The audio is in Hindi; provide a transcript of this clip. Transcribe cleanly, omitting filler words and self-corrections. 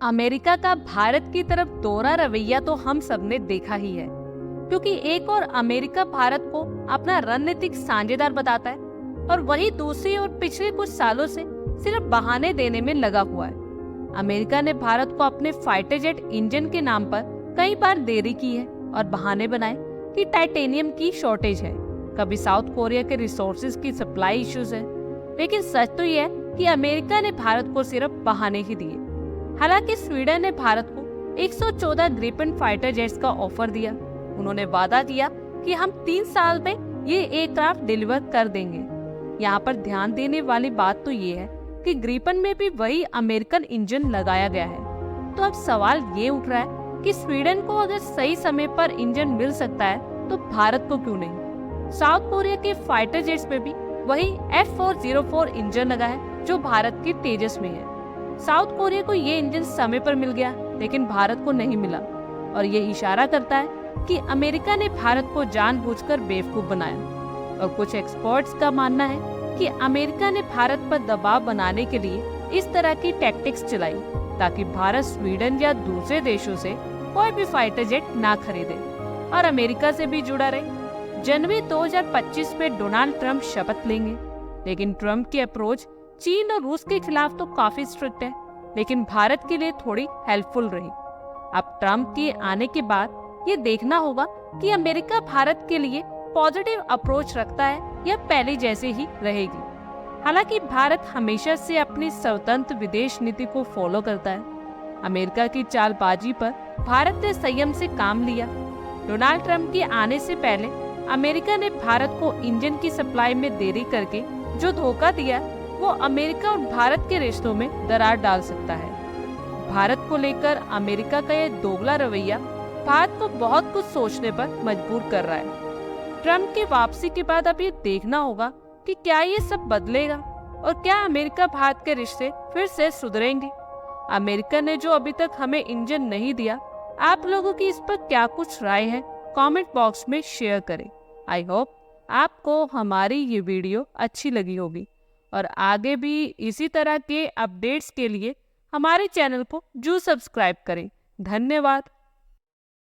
अमेरिका का भारत की तरफ दोहरा रवैया तो हम सबने देखा ही है, क्योंकि एक और अमेरिका भारत को अपना रणनीतिक साझेदार बताता है और वही दूसरी ओर पिछले कुछ सालों से सिर्फ बहाने देने में लगा हुआ है। अमेरिका ने भारत को अपने फाइटर जेट इंजन के नाम पर कई बार देरी की है और बहाने बनाए कि टाइटेनियम की शॉर्टेज है, कभी साउथ कोरिया के रिसोर्सेज की सप्लाई इश्यूज है। लेकिन सच तो यह है कि अमेरिका ने भारत को सिर्फ बहाने ही दिए। हालांकि स्वीडन ने भारत को 114 ग्रिपेन फाइटर जेट्स का ऑफर दिया। उन्होंने वादा किया कि हम 3 साल में ये एयरक्राफ्ट डिलीवर कर देंगे। यहाँ पर ध्यान देने वाली बात तो ये है कि ग्रिपेन में भी वही अमेरिकन इंजन लगाया गया है। तो अब सवाल ये उठ रहा है कि स्वीडन को अगर सही समय पर इंजन मिल सकता है तो भारत को क्यों नहीं। साउथ कोरिया के फाइटर जेट्स में भी वही F404 इंजन लगा है जो भारत के तेजस में है। साउथ कोरिया को ये इंजन समय पर मिल गया, लेकिन भारत को नहीं मिला, और ये इशारा करता है कि अमेरिका ने भारत को जानबूझकर बेवकूफ बनाया। और कुछ एक्सपर्ट्स का मानना है कि अमेरिका ने भारत पर दबाव बनाने के लिए इस तरह की टैक्टिक्स चलाई ताकि भारत स्वीडन या दूसरे देशों से कोई भी फाइटर जेट ना खरीदे और अमेरिका से भी जुड़ा रहे। जनवरी 2025 में डोनाल्ड ट्रंप शपथ लेंगे, लेकिन ट्रंप की अप्रोच चीन और रूस के खिलाफ तो काफी स्ट्रिक्ट है, लेकिन भारत के लिए थोड़ी हेल्पफुल रही। अब ट्रंप के आने के बाद ये देखना होगा कि अमेरिका भारत के लिए पॉजिटिव अप्रोच रखता है या पहले जैसे ही रहेगी। हालांकि भारत हमेशा से अपनी स्वतंत्र विदेश नीति को फॉलो करता है। अमेरिका की चालबाजी पर भारत ने संयम से काम लिया। डोनाल्ड ट्रंप के आने से पहले अमेरिका ने भारत को इंजन की सप्लाई में देरी करके जो धोखा दिया वो अमेरिका और भारत के रिश्तों में दरार डाल सकता है। भारत को लेकर अमेरिका का यह दोगला रवैया भारत को बहुत कुछ सोचने पर मजबूर कर रहा है। ट्रंप की वापसी के बाद अब ये देखना होगा कि क्या ये सब बदलेगा और क्या अमेरिका भारत के रिश्ते फिर से सुधरेंगे। अमेरिका ने जो अभी तक हमें इंजन नहीं दिया, आप लोगों की इस पर क्या कुछ राय है, कमेंट बॉक्स में शेयर करें। आई होप आपको हमारी ये वीडियो अच्छी लगी होगी और आगे भी इसी तरह के अपडेट्स के लिए हमारे चैनल को जरूर सब्सक्राइब करें। धन्यवाद।